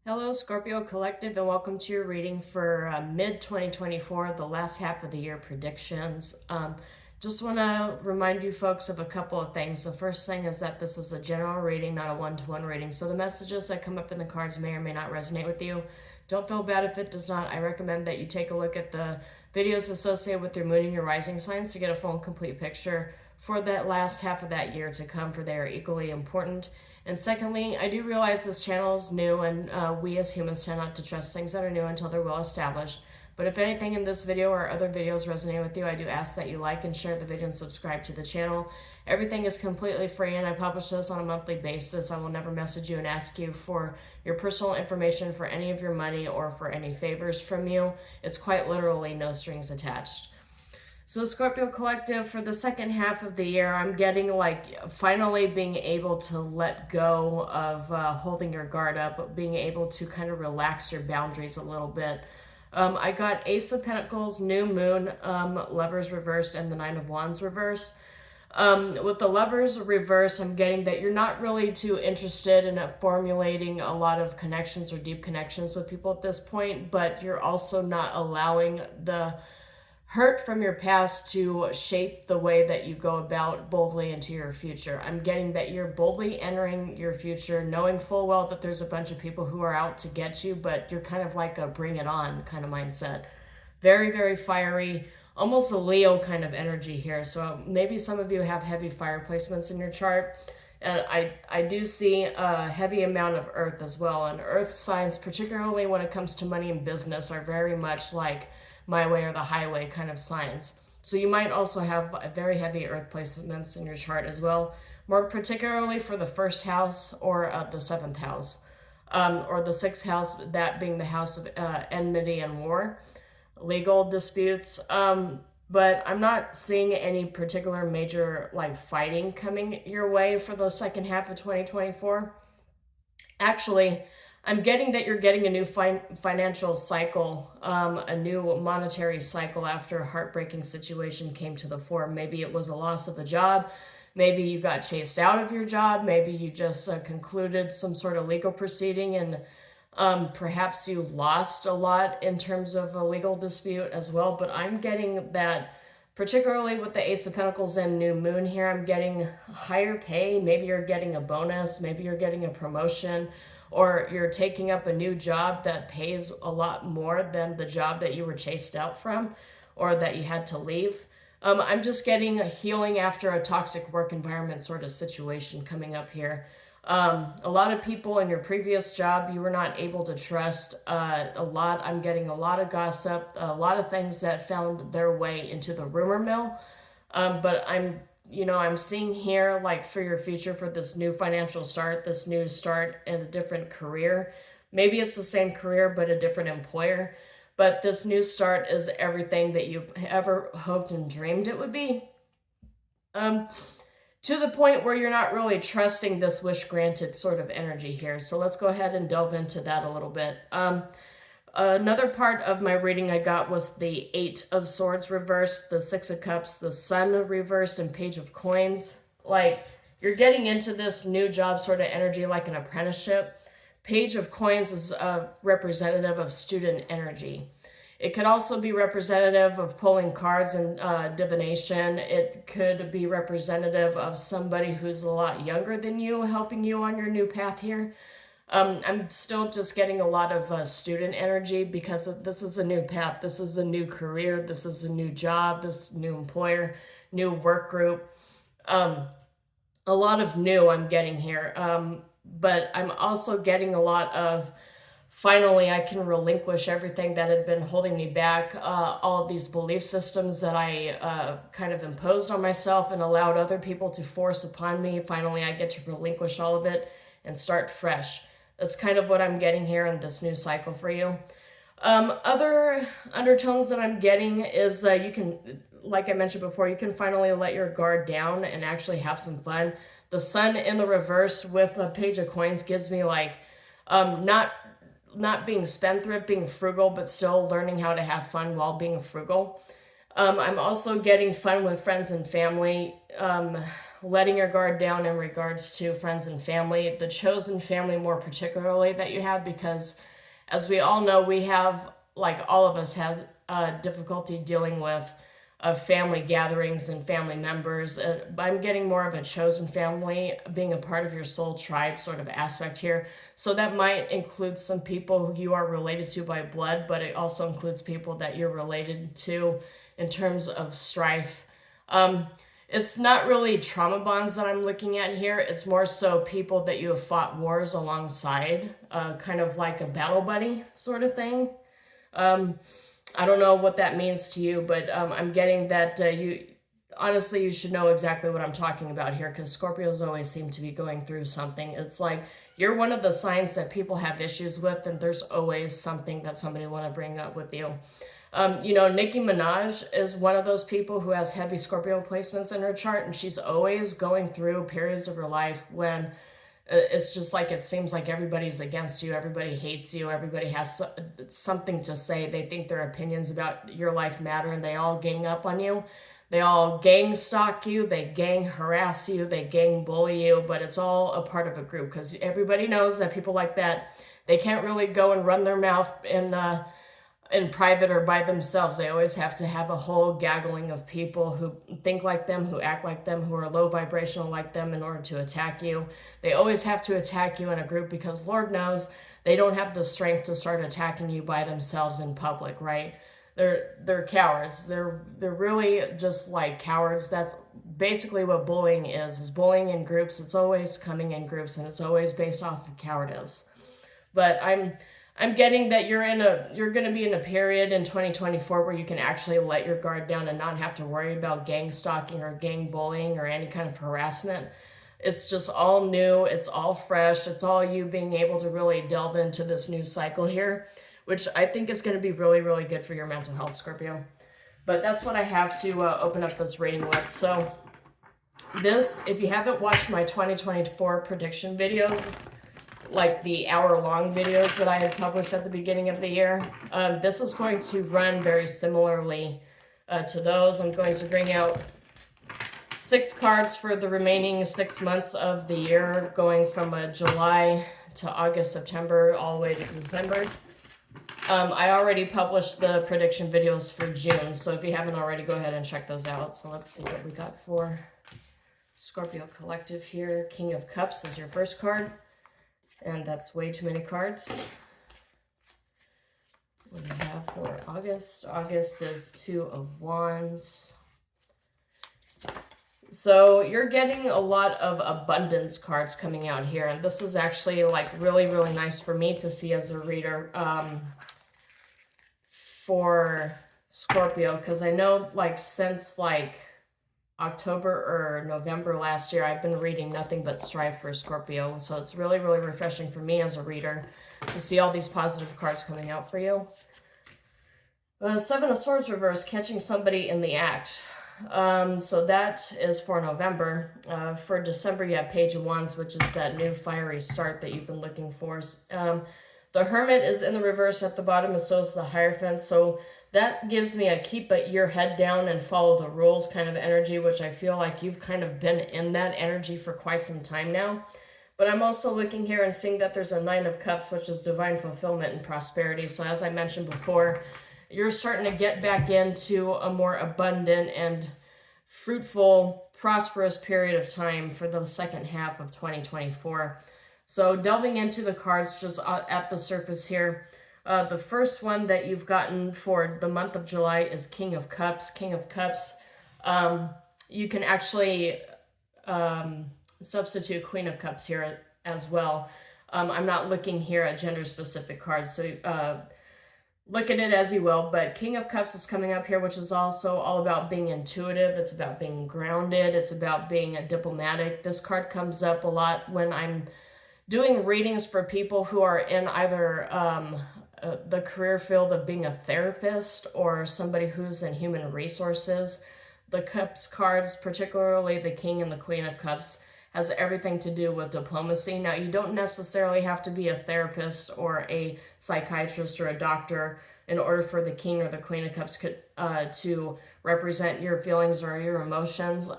Hello, Scorpio Collective, and welcome to your reading for mid-2024, the last half of the year predictions. Just want to remind you folks of a couple of things. The first thing is that this is a general reading, not a one-to-one reading. So the messages that come up in the cards may or may not resonate with you. Don't feel bad if it does not. I recommend that you take a look at the videos associated with your moon and your rising signs to get a full and complete picture for that last half of that year to come, for they are equally important. And secondly, I do realize this channel is new, and we as humans tend not to trust things that are new until they're well established. But if anything in this video or other videos resonate with you, I do ask that you like and share the video and subscribe to the channel. Everything is completely free, and I publish this on a monthly basis. I will never message you and ask you for your personal information for any of your money or for any favors from you. It's quite literally no strings attached. So Scorpio Collective, for the second half of the year, I'm getting like finally being able to let go of holding your guard up, being able to kind of relax your boundaries a little bit. I got Ace of Pentacles, New Moon, Lovers reversed, and the Nine of Wands reversed. With the Lovers reverse, I'm getting that you're not really too interested in formulating a lot of connections or deep connections with people at this point, but you're also not allowing the hurt from your past to shape the way that you go about boldly into your future. I'm getting that you're boldly entering your future, knowing full well that there's a bunch of people who are out to get you, but you're kind of like a bring it on kind of mindset. Very, very fiery, almost a Leo kind of energy here. So maybe some of you have heavy fire placements in your chart. And I do see a heavy amount of earth as well. And earth signs, particularly when it comes to money and business, are very much like my way or the highway kind of signs. So you might also have very heavy earth placements in your chart as well, more particularly for the first house or the seventh house, or the sixth house, that being the house of enmity and war, legal disputes. But I'm not seeing any particular major like fighting coming your way for the second half of 2024. Actually, I'm getting that you're getting a new financial cycle, a new monetary cycle after a heartbreaking situation came to the fore. Maybe it was a loss of a job. Maybe you got chased out of your job. Maybe you just concluded some sort of legal proceeding, and perhaps you lost a lot in terms of a legal dispute as well. But I'm getting that, particularly with the Ace of Pentacles and New Moon here, I'm getting higher pay. Maybe you're getting a bonus. Maybe you're getting a promotion, or you're taking up a new job that pays a lot more than the job that you were chased out from or that you had to leave. I'm just getting a healing after a toxic work environment sort of situation coming up here. A lot of people in your previous job you were not able to trust. I'm getting a lot of gossip, a lot of things that found their way into the rumor mill. But I'm seeing here, like, for your future, for this new financial start, this new start in a different career. Maybe it's the same career, but a different employer. But this new start is everything that you ever hoped and dreamed it would be. To the point where you're not really trusting this wish granted sort of energy here. So let's go ahead and delve into that a little bit. Another part of my reading I got was the Eight of Swords reversed, the Six of Cups, the Sun reversed, and Page of Coins. Like, you're getting into this new job sort of energy like an apprenticeship. Page of Coins is a representative of student energy. It could also be representative of pulling cards and divination. It could be representative of somebody who's a lot younger than you helping you on your new path here. I'm still just getting a lot of student energy because this is a new path. This is a new career. This is a new job, this new employer, new work group. A lot of new I'm getting here. But I'm also getting a lot of, finally, I can relinquish everything that had been holding me back, all of these belief systems that I kind of imposed on myself and allowed other people to force upon me. Finally, I get to relinquish all of it and start fresh. That's kind of what I'm getting here in this new cycle for you. Other undertones that I'm getting is you can, like I mentioned before, you can finally let your guard down and actually have some fun. The Sun in the reverse with a Page of Coins gives me like not being spendthrift, being frugal, but still learning how to have fun while being frugal. I'm also getting fun with friends and family. letting your guard down in regards to friends and family, the chosen family more particularly that you have, because as we all know, we have, like all of us has difficulty dealing with family gatherings and family members. I'm getting more of a chosen family, being a part of your soul tribe sort of aspect here. So that might include some people who you are related to by blood, but it also includes people that you're related to in terms of strife. It's not really trauma bonds that I'm looking at here. It's more so people that you have fought wars alongside, kind of like a battle buddy sort of thing. I don't know what that means to you, but I'm getting that honestly, you should know exactly what I'm talking about here, because Scorpios always seem to be going through something. It's like you're one of the signs that people have issues with, and there's always something that somebody want to bring up with you. Nicki Minaj is one of those people who has heavy Scorpio placements in her chart, and she's always going through periods of her life when it's just like it seems like everybody's against you, everybody hates you, everybody has something to say. They think their opinions about your life matter, and they all gang up on you. They all gang stalk you, they gang harass you, they gang bully you, but it's all a part of a group, because everybody knows that people like that, they can't really go and run their mouth in private or by themselves. They always have to have a whole gaggling of people who think like them, who act like them, who are low vibrational like them in order to attack you. They always have to attack you in a group, because Lord knows they don't have the strength to start attacking you by themselves in public, right? They're cowards. They're really just like cowards. That's basically what bullying is bullying in groups. It's always coming in groups, and it's always based off of cowardice. But I'm getting that you're going to be in a period in 2024 where you can actually let your guard down and not have to worry about gang stalking or gang bullying or any kind of harassment. It's just all new. It's all fresh. It's all you being able to really delve into this new cycle here, which I think is going to be really, really good for your mental health, Scorpio. But that's what I have to open up this reading with. So this, if you haven't watched my 2024 prediction videos, like the hour-long videos that I had published at the beginning of the year, this is going to run very similarly to those. I'm going to bring out 6 cards for the remaining 6 months of the year, going from July to August, September, all the way to December. I already published the prediction videos for June, so if you haven't already, go ahead and check those out. So let's see what we got for Scorpio Collective here. King of Cups is your first card. And that's way too many cards. What do you have for August? August is 2 of Wands. So you're getting a lot of abundance cards coming out here. And this is actually like really, really nice for me to see as a reader for Scorpio. Because I know like since like October or November last year, I've been reading nothing but strife for Scorpio. So it's really, really refreshing for me as a reader to see all these positive cards coming out for you. 7 of Swords reverse, catching somebody in the act. So that is for November. For December, you have Page of Wands, which is that new fiery start that you've been looking for. The Hermit is in the reverse at the bottom, and so is the Hierophant. So that gives me a keep your head down and follow the rules kind of energy, which I feel like you've kind of been in that energy for quite some time now. But I'm also looking here and seeing that there's a 9 of Cups, which is divine fulfillment and prosperity. So as I mentioned before, you're starting to get back into a more abundant and fruitful, prosperous period of time for the second half of 2024. So delving into the cards just at the surface here, the first one that you've gotten for the month of July is King of Cups. King of Cups, you can actually substitute Queen of Cups here as well. I'm not looking here at gender-specific cards, so look at it as you will, but King of Cups is coming up here, which is also all about being intuitive. It's about being grounded. It's about being diplomatic. This card comes up a lot when I'm doing readings for people who are in either the career field of being a therapist or somebody who's in human resources. The Cups cards, particularly the King and the Queen of Cups, has everything to do with diplomacy. Now, you don't necessarily have to be a therapist or a psychiatrist or a doctor in order for the King or the Queen of Cups to represent your feelings or your emotions.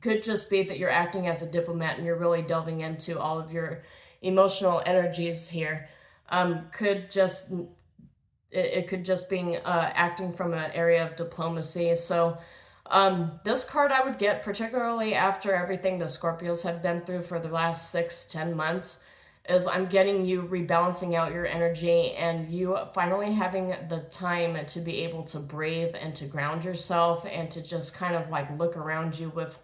Could just be that you're acting as a diplomat and you're really delving into all of your emotional energies here. Could just it could just be acting from an area of diplomacy. So this card I would get, particularly after everything the Scorpios have been through for the last 6-10 months, is I'm getting you rebalancing out your energy and you finally having the time to be able to breathe and to ground yourself and to just kind of like look around you with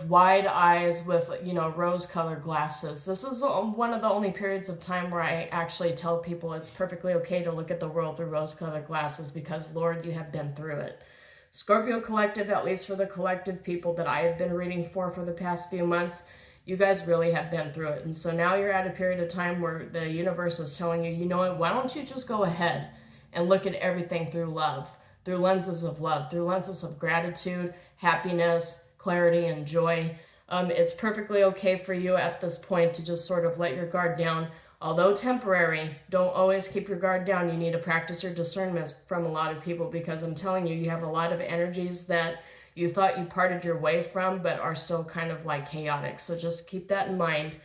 wide eyes, with, you know, rose-colored glasses. This is one of the only periods of time where I actually tell people it's perfectly okay to look at the world through rose-colored glasses because, Lord, you have been through it. Scorpio Collective, at least for the collective people that I have been reading for the past few months, you guys really have been through it. And so now you're at a period of time where the universe is telling you, you know what, why don't you just go ahead and look at everything through love, through lenses of love, through lenses of gratitude, happiness, clarity, and joy. It's perfectly okay for you at this point to just sort of let your guard down. Although temporary, don't always keep your guard down. You need to practice your discernment from a lot of people because I'm telling you, you have a lot of energies that you thought you parted your way from but are still kind of like chaotic. So just keep that in mind.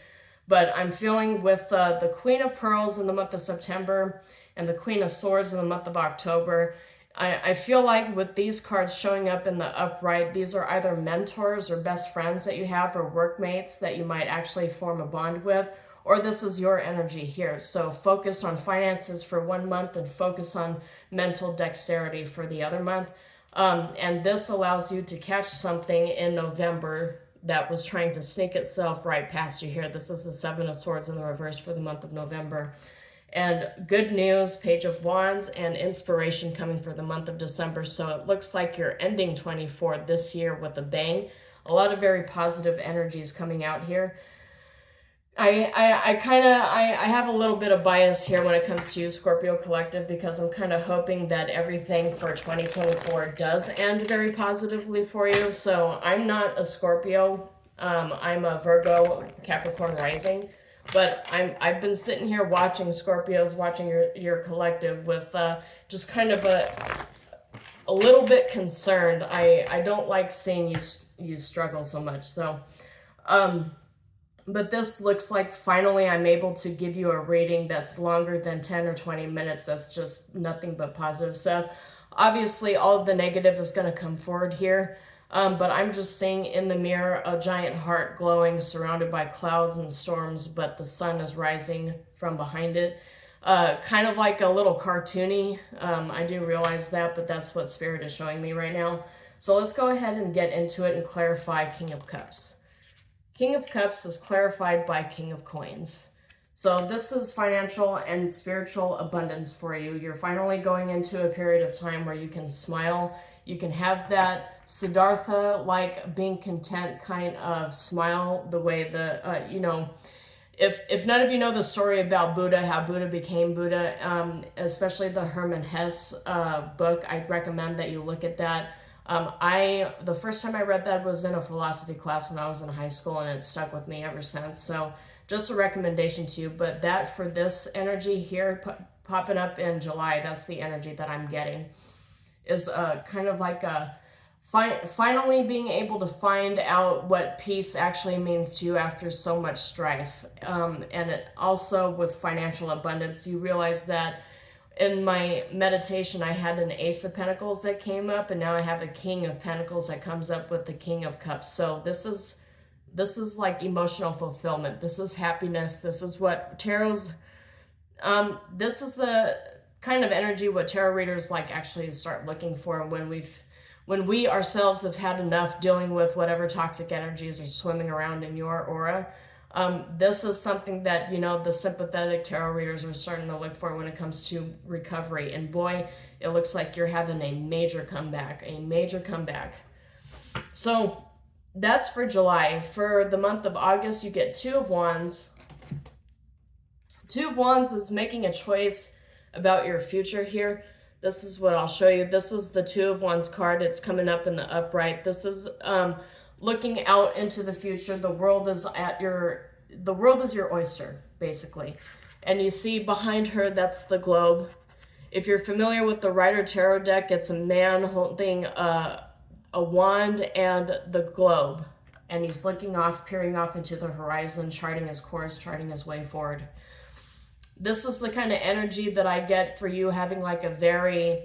But I'm feeling with the Queen of Pearls in the month of September and the Queen of Swords in the month of October, I feel like with these cards showing up in the upright, these are either mentors or best friends that you have or workmates that you might actually form a bond with, or this is your energy here. So focus on finances for 1 month and focus on mental dexterity for the other month. And this allows you to catch something in November that was trying to sneak itself right past you here. This is the Seven of Swords in the reverse for the month of November. And good news, Page of Wands, and inspiration coming for the month of December. So it looks like you're ending 24 this year with a bang. A lot of very positive energies coming out here. I have a little bit of bias here when it comes to you, Scorpio Collective, because I'm kind of hoping that everything for 2024 does end very positively for you. So I'm not a Scorpio. I'm a Virgo Capricorn rising. But I've been sitting here watching Scorpios, watching your collective with just kind of a little bit concerned. I don't like seeing you struggle so much. So, but this looks like finally I'm able to give you a reading that's longer than 10 or 20 minutes. That's just nothing but positive stuff. Obviously, all of the negative is going to come forward here. But I'm just seeing in the mirror a giant heart glowing, surrounded by clouds and storms, but the sun is rising from behind it. Kind of like a little cartoony. I do realize that, but that's what Spirit is showing me right now. So let's go ahead and get into it and clarify King of Cups. King of Cups is clarified by King of Coins. So this is financial and spiritual abundance for you. You're finally going into a period of time where you can smile. You can have that Siddhartha, like being content kind of smile, the way the, you know, if none of you know the story about Buddha, how Buddha became Buddha, especially the Hermann Hesse book, I'd recommend that you look at that. The first time I read that was in a philosophy class when I was in high school, and it stuck with me ever since. So just a recommendation to you. But that for this energy here, popping up in July, that's the energy that I'm getting, is kind of like a finally being able to find out what peace actually means to you after so much strife. And it also with financial abundance, you realize that in my meditation, I had an Ace of Pentacles that came up, and now I have a King of Pentacles that comes up with the King of Cups. So this is like emotional fulfillment. This is happiness. This is what tarot's, this is the kind of energy what tarot readers like actually start looking for when we ourselves have had enough dealing with whatever toxic energies are swimming around in your aura. This is something that, you know, the sympathetic tarot readers are starting to look for when it comes to recovery. And boy, it looks like you're having a major comeback, So that's for July. For the month of August, you get Two of Wands. Two of Wands is making a choice about your future here. This is what I'll show you. This is the Two of Wands card. It's coming up in the upright. This is looking out into the future. The world is your oyster, basically. And you see behind her, that's the globe. If you're familiar with the Rider Tarot deck, it's a man holding a wand and the globe. and he's looking off, peering off into the horizon, charting his course, charting his way forward. This is the kind of energy that I get for you, having like a very,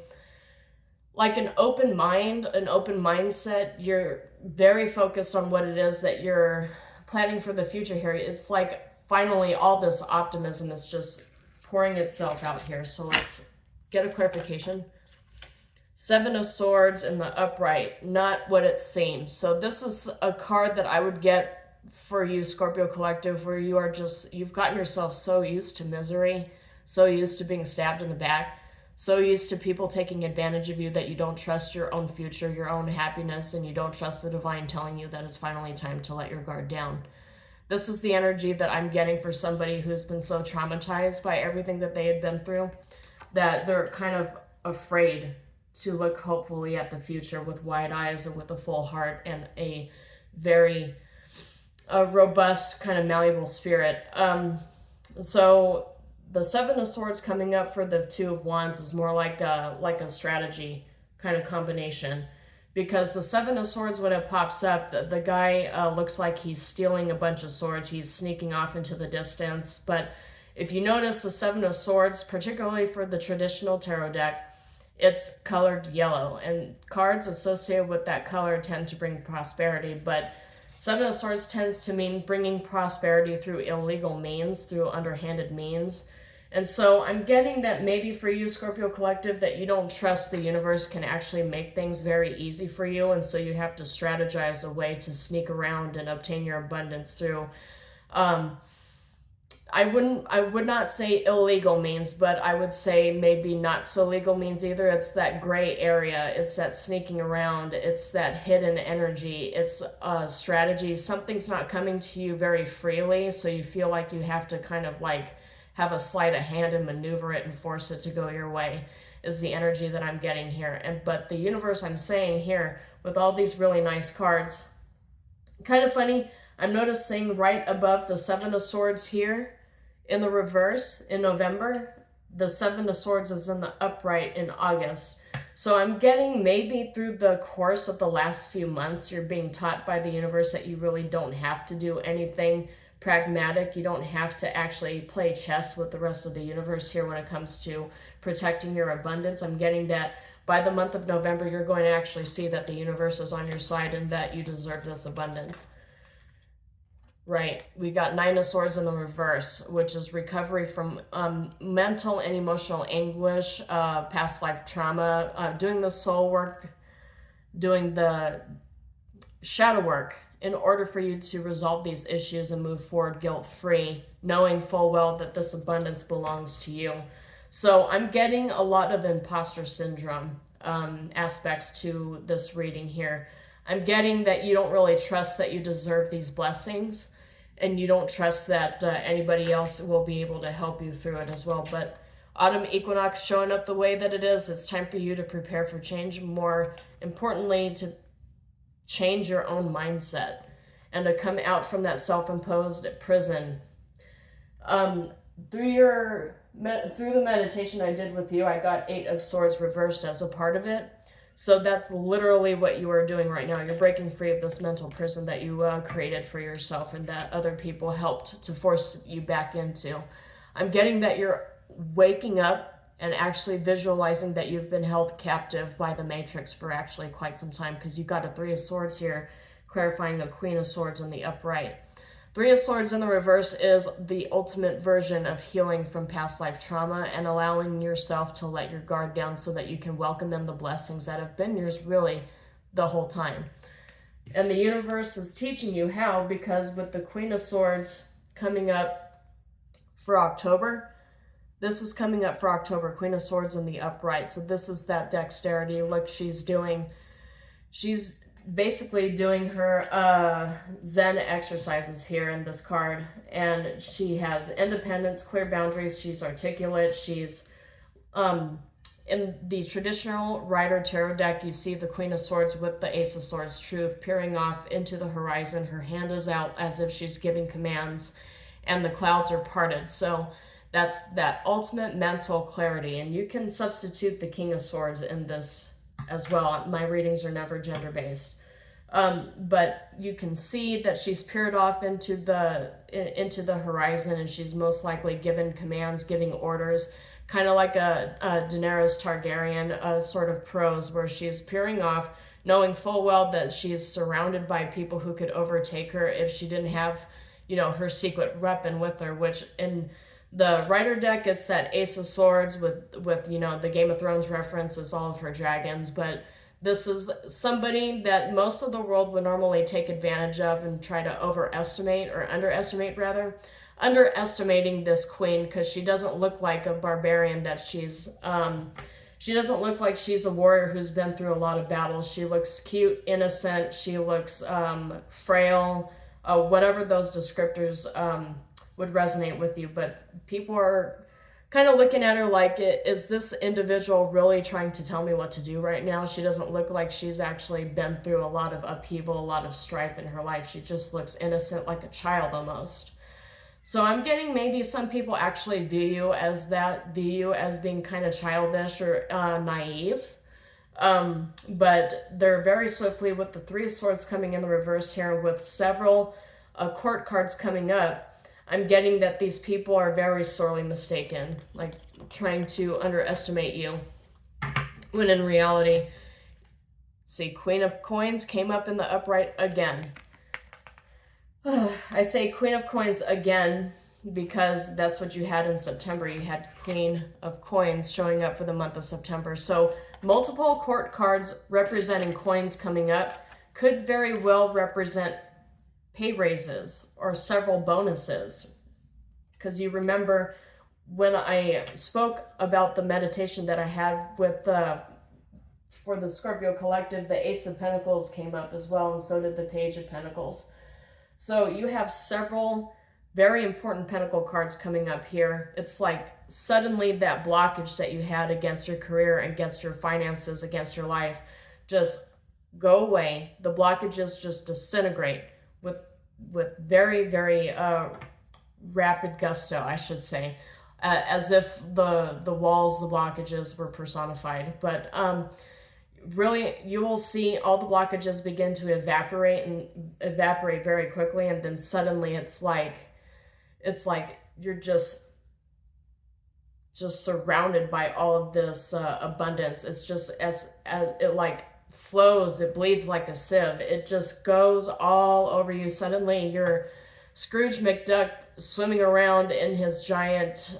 like an open mind, an open mindset. You're very focused on what it is that you're planning for the future here. It's like finally all this optimism is just pouring itself out here. So let's get a clarification. Seven of Swords in the upright, not what it seems. So this is a card that I would get for you, Scorpio Collective, where you are just, you've gotten yourself so used to misery, so used to being stabbed in the back, so used to people taking advantage of you that you don't trust your own future, your own happiness, and you don't trust the divine telling you that it's finally time to let your guard down. This is the energy that I'm getting for somebody who's been so traumatized by everything that they had been through that they're kind of afraid to look hopefully at the future with wide eyes and with a full heart and a very robust, kind of malleable spirit. So the Seven of Swords coming up for the Two of Wands is more like a strategy kind of combination, because the Seven of Swords, when it pops up, the guy looks like he's stealing a bunch of swords. He's sneaking off into the distance. But if you notice the Seven of Swords, particularly for the traditional tarot deck, it's colored yellow, and cards associated with that color tend to bring prosperity. But Seven of Swords tends to mean bringing prosperity through illegal means, through underhanded means. And so I'm getting that maybe for you, Scorpio Collective, that you don't trust the universe can actually make things very easy for you, and so you have to strategize a way to sneak around and obtain your abundance through I would not say illegal means, but I would say maybe not so legal means either. It's that gray area. It's that sneaking around. It's that hidden energy. It's a strategy. Something's not coming to you very freely, so you feel like you have to kind of like have a sleight of hand and maneuver it and force it to go your way, is the energy that I'm getting here. But the universe, I'm saying here, with all these really nice cards, kind of funny, I'm noticing right above the Seven of Swords here, in the reverse, in November, the Seven of Swords is in the upright in August. So I'm getting maybe through the course of the last few months, you're being taught by the universe that you really don't have to do anything pragmatic. You don't have to actually play chess with the rest of the universe here when it comes to protecting your abundance. I'm getting that by the month of November, you're going to actually see that the universe is on your side and that you deserve this abundance. Right, we got Nine of Swords in the reverse, which is recovery from mental and emotional anguish, past life trauma, doing the soul work, doing the shadow work in order for you to resolve these issues and move forward guilt-free, knowing full well that this abundance belongs to you. So I'm getting a lot of imposter syndrome aspects to this reading here. I'm getting that you don't really trust that you deserve these blessings, and you don't trust that anybody else will be able to help you through it as well. But autumn equinox showing up the way that it is, it's time for you to prepare for change. More importantly, to change your own mindset and to come out from that self-imposed prison. Through the meditation I did with you, I got Eight of Swords reversed as a part of it. So that's literally what you are doing right now. You're breaking free of this mental prison that you created for yourself and that other people helped to force you back into. I'm getting that you're waking up and actually visualizing that you've been held captive by the Matrix for actually quite some time, because you've got a Three of Swords here, clarifying a Queen of Swords in the upright. Three of Swords in the reverse is the ultimate version of healing from past life trauma and allowing yourself to let your guard down so that you can welcome in the blessings that have been yours really the whole time. And the universe is teaching you how, because with the Queen of Swords coming up for October, this is coming up for October, Queen of Swords in the upright. So this is that dexterity. Look, she's basically doing her Zen exercises here in this card, and she has independence, clear boundaries, she's articulate, she's in the traditional Rider Tarot deck, you see the Queen of Swords with the Ace of Swords, Truth, peering off into the horizon. Her hand is out as if she's giving commands, and the clouds are parted. So that's that ultimate mental clarity, and you can substitute the King of Swords in this as well. My readings are never gender-based. But you can see that she's peered off into the horizon, and she's most likely given commands, giving orders, kind of like a Daenerys Targaryen sort of prose, where she's peering off, knowing full well that she's surrounded by people who could overtake her if she didn't have, her secret weapon with her, which in the writer deck, it's that Ace of Swords with the Game of Thrones reference is all of her dragons, but this is somebody that most of the world would normally take advantage of and try to overestimate, or underestimate rather. Underestimating this queen, because she doesn't look like a barbarian that she's, she doesn't look like she's a warrior who's been through a lot of battles. She looks cute, innocent, she looks frail, whatever those descriptors would resonate with you. But people are kind of looking at her like, is this individual really trying to tell me what to do right now? She doesn't look like she's actually been through a lot of upheaval, a lot of strife in her life. She just looks innocent, like a child almost. So I'm getting maybe some people actually view you as being kind of childish or naive. But they're very swiftly, with the Three of Swords coming in the reverse here, with several court cards coming up, I'm getting that these people are very sorely mistaken, like trying to underestimate you, when in reality, see, Queen of Coins came up in the upright again. I say Queen of Coins again because that's what you had in September. You had Queen of Coins showing up for the month of September. So multiple court cards representing coins coming up could very well represent pay raises or several bonuses. Because you remember when I spoke about the meditation that I had with for the Scorpio Collective, the Ace of Pentacles came up as well, and so did the Page of Pentacles. So you have several very important pentacle cards coming up here. It's like suddenly that blockage that you had against your career, against your finances, against your life, just go away. The blockages just disintegrate with very, very rapid gusto, I should say, as if the walls, the blockages were personified. But really, you will see all the blockages begin to evaporate very quickly, and then suddenly it's like you're just surrounded by all of this abundance. It's just as it like flows, it bleeds like a sieve. It just goes all over you. Suddenly you're Scrooge McDuck swimming around in his giant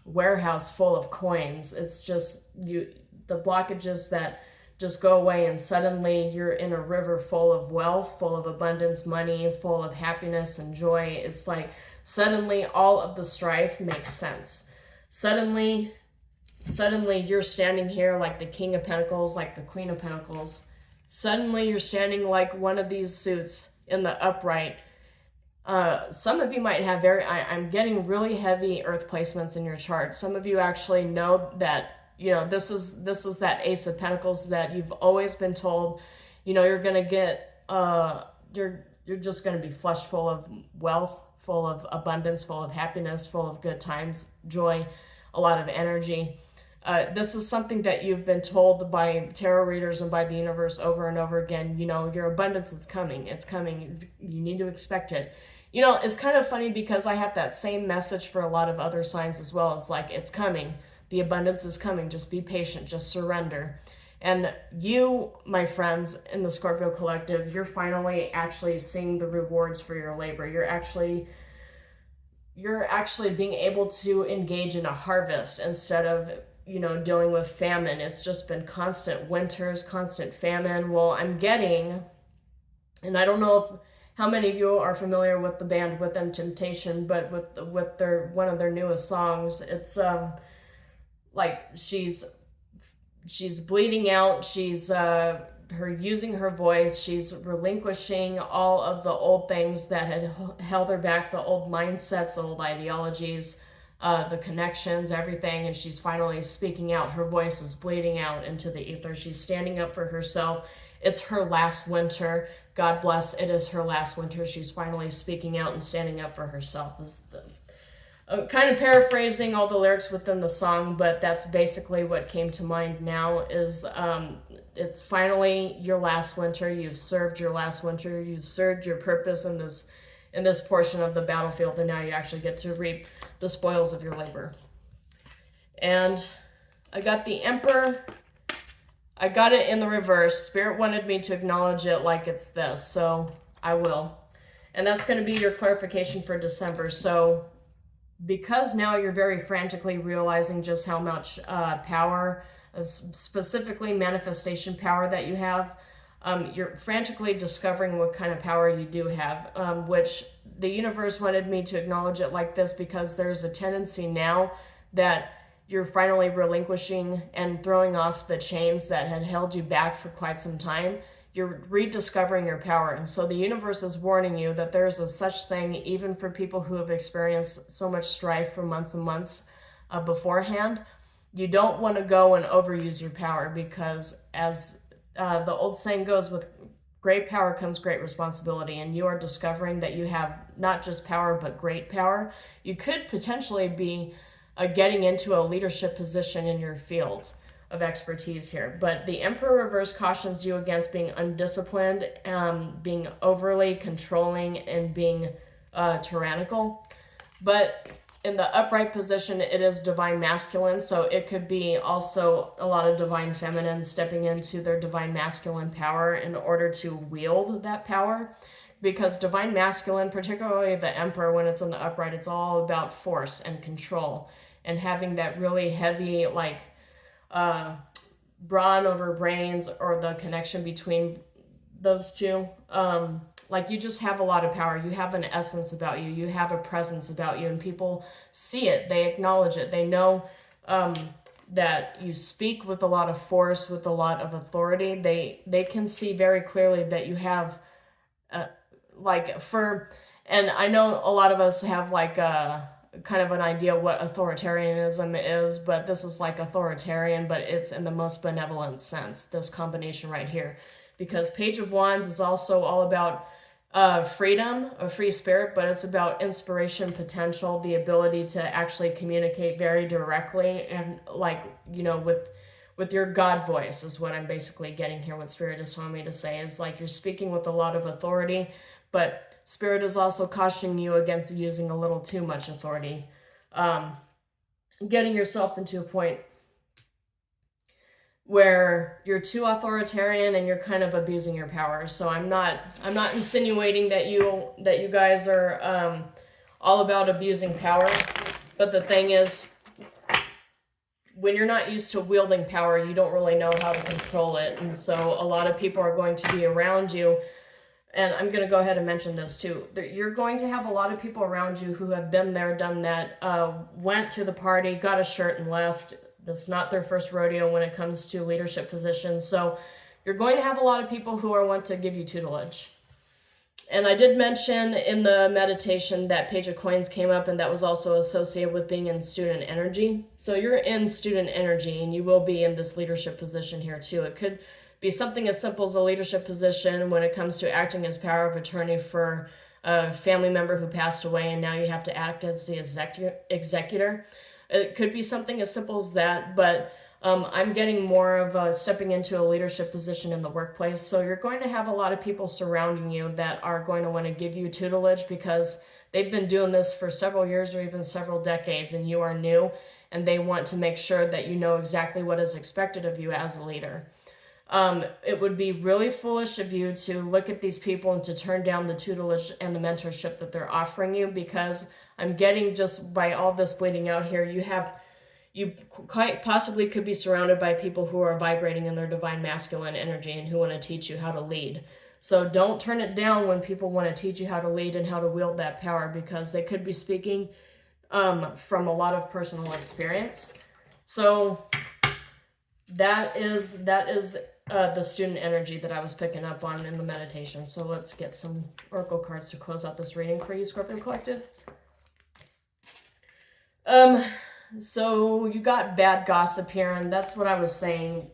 warehouse full of coins. It's just the blockages that just go away, and suddenly you're in a river full of wealth, full of abundance, money, full of happiness and joy. It's like suddenly all of the strife makes sense. Suddenly you're standing here like the King of Pentacles, like the Queen of Pentacles. Suddenly you're standing like one of these suits in the upright. Some of you might have I'm getting really heavy earth placements in your chart. Some of you actually know that, this is that Ace of Pentacles that you've always been told, you're going to get, you're just going to be flushed full of wealth, full of abundance, full of happiness, full of good times, joy, a lot of energy. This is something that you've been told by tarot readers and by the universe over and over again. Your abundance is coming. It's coming. You need to expect it. It's kind of funny because I have that same message for a lot of other signs as well. It's like, it's coming. The abundance is coming. Just be patient. Just surrender. And you, my friends, in the Scorpio Collective, you're finally actually seeing the rewards for your labor. You're actually being able to engage in a harvest instead of, dealing with famine. It's just been constant winters, constant famine. Well, I'm getting, and I don't know how many of you are familiar with the band With Them Temptation, but with their one of their newest songs, it's like she's bleeding out. She's her using her voice. She's relinquishing all of the old things that had held her back, the old mindsets, the old ideologies, the connections, everything. And she's finally speaking out. Her voice is bleeding out into the ether. She's standing up for herself. It's her last winter. God bless, it is her last winter. She's finally speaking out and standing up for herself. Is the kind of paraphrasing all the lyrics within the song, but that's basically what came to mind now. Is it's finally your last winter. You've served your last winter. You've served your purpose in this portion of the battlefield, and now you actually get to reap the spoils of your labor. And I got the Emperor. I got it in the reverse. Spirit wanted me to acknowledge it like it's this, so I will. And that's going to be your clarification for December. So because now you're very frantically realizing just how much power, specifically manifestation power that you have, you're frantically discovering what kind of power you do have, which the universe wanted me to acknowledge it like this because there's a tendency now that you're finally relinquishing and throwing off the chains that had held you back for quite some time. You're rediscovering your power. And so the universe is warning you that there's a such thing, even for people who have experienced so much strife for months and months beforehand. You don't want to go and overuse your power because, as the old saying goes, with great power comes great responsibility. And you are discovering that you have not just power, but great power. You could potentially be getting into a leadership position in your field of expertise here. But the Emperor reverse cautions you against being undisciplined, being overly controlling, and being tyrannical. But in the upright position, it is divine masculine, so it could be also a lot of divine feminine stepping into their divine masculine power in order to wield that power. Because divine masculine, particularly the Emperor, when it's in the upright, it's all about force and control and having that really heavy, like, brawn over brains, or the connection between those two. Like, you just have a lot of power. You have an essence about you. You have a presence about you, and people see it. They acknowledge it. They know that you speak with a lot of force, with a lot of authority. They can see very clearly that you have and I know a lot of us have like kind of an idea what authoritarianism is, but this is like authoritarian, but it's in the most benevolent sense, this combination right here. Because Page of Wands is also all about freedom, a free spirit, but it's about inspiration, potential, the ability to actually communicate very directly and, like, you know, with your God voice is what I'm basically getting here. What Spirit is telling me to say is, like, you're speaking with a lot of authority, but Spirit is also cautioning you against using a little too much authority, getting yourself into a point where you're too authoritarian and you're kind of abusing your power. So I'm not insinuating that you guys are all about abusing power, but the thing is, when you're not used to wielding power, you don't really know how to control it. And so a lot of people are going to be around you. And I'm going to go ahead and mention this too. You're going to have a lot of people around you who have been there, done that, went to the party, got a shirt and left. That's not their first rodeo when it comes to leadership positions. So you're going to have a lot of people who want to give you tutelage. And I did mention in the meditation that Page of Coins came up, and that was also associated with being in student energy. So you're in student energy, and you will be in this leadership position here too. It could be something as simple as a leadership position when it comes to acting as power of attorney for a family member who passed away, and now you have to act as the executor. It could be something as simple as that, but I'm getting more of stepping into a leadership position in the workplace. So you're going to have a lot of people surrounding you that are going to want to give you tutelage because they've been doing this for several years or even several decades, and you are new, and they want to make sure that you know exactly what is expected of you as a leader. It would be really foolish of you to look at these people and to turn down the tutelage and the mentorship that they're offering you, because I'm getting, just by all this bleeding out here, you quite possibly could be surrounded by people who are vibrating in their divine masculine energy and who want to teach you how to lead. So don't turn it down when people want to teach you how to lead and how to wield that power, because they could be speaking from a lot of personal experience. So that is the student energy that I was picking up on in the meditation. So let's get some oracle cards to close out this reading for you, Scorpio Collective. So you got bad gossip here, and that's what I was saying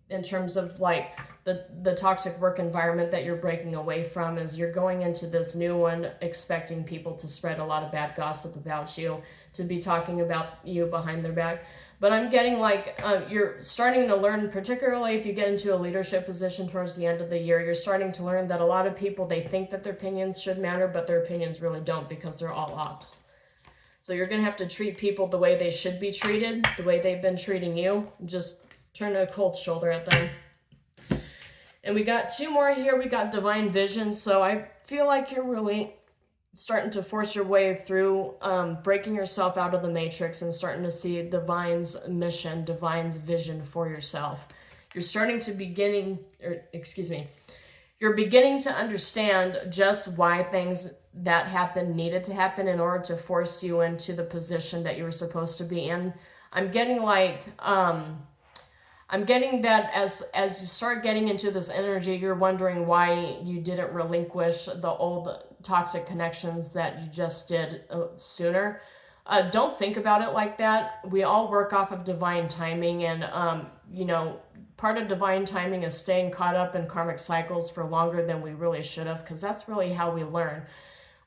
in terms of, like, the toxic work environment that you're breaking away from, is you're going into this new one expecting people to spread a lot of bad gossip about you, to be talking about you behind their back. But I'm getting like you're starting to learn, particularly if you get into a leadership position towards the end of the year, you're starting to learn that a lot of people, they think that their opinions should matter, but their opinions really don't, because they're all ops. So you're going to have to treat people the way they should be treated, the way they've been treating you. Just turn a cold shoulder at them. And we got two more here. We got divine vision. So I feel like you're really starting to force your way through breaking yourself out of the matrix and starting to see divine's mission, divine's vision for yourself. You're starting to you're beginning to understand just why things that happened needed to happen in order to force you into the position that you were supposed to be in. I'm getting like, I'm getting that as you start getting into this energy, you're wondering why you didn't relinquish the old toxic connections that you just did sooner. Don't think about it like that. We all work off of divine timing, and you know, part of divine timing is staying caught up in karmic cycles for longer than we really should have, because that's really how we learn.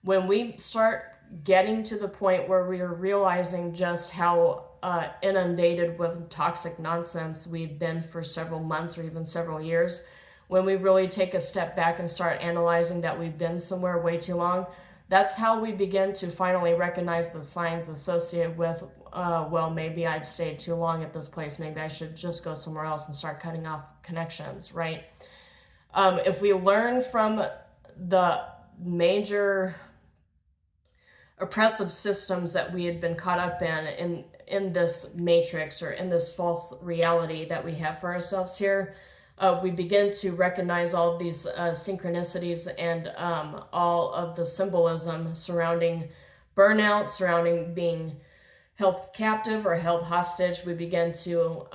When we start getting to the point where we are realizing just how inundated with toxic nonsense we've been for several months or even several years, when we really take a step back and start analyzing that we've been somewhere way too long, that's how we begin to finally recognize the signs associated with, well, maybe I've stayed too long at this place. Maybe I should just go somewhere else and start cutting off connections, right? If we learn from the major oppressive systems that we had been caught up in this matrix, or in this false reality that we have for ourselves here, we begin to recognize all of these synchronicities and all of the symbolism surrounding burnout, surrounding being held captive or held hostage. We begin to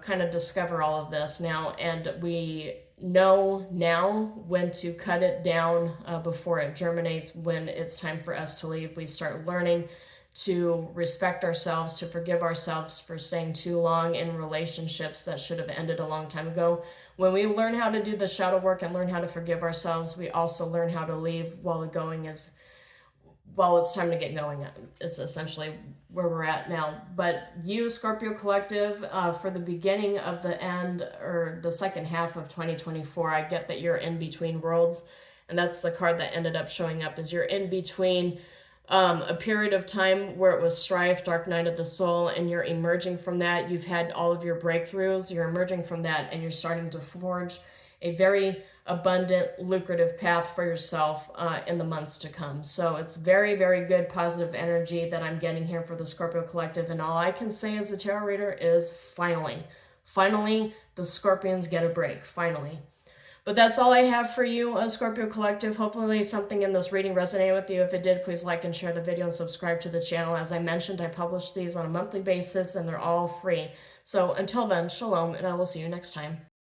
kind of discover all of this now, and we know now when to cut it down before it germinates, when it's time for us to leave. We start learning to respect ourselves, to forgive ourselves for staying too long in relationships that should have ended a long time ago. When we learn how to do the shadow work and learn how to forgive ourselves, we also learn how to leave while it's time to get going. It's essentially where we're at now. But you, Scorpio Collective, for the beginning of the end, or the second half of 2024, I get that you're in between worlds. And that's the card that ended up showing up, is you're in between a period of time where it was strife, dark night of the soul, and you're emerging from that. You've had all of your breakthroughs, you're emerging from that, and you're starting to forge a very abundant, lucrative path for yourself in the months to come. So it's very, very good, positive energy that I'm getting here for the Scorpio Collective. And all I can say as a tarot reader is finally, the Scorpions get a break, finally. But that's all I have for you, Scorpio Collective. Hopefully something in this reading resonated with you. If it did, please like and share the video and subscribe to the channel. As I mentioned, I publish these on a monthly basis, and they're all free. So until then, shalom, and I will see you next time.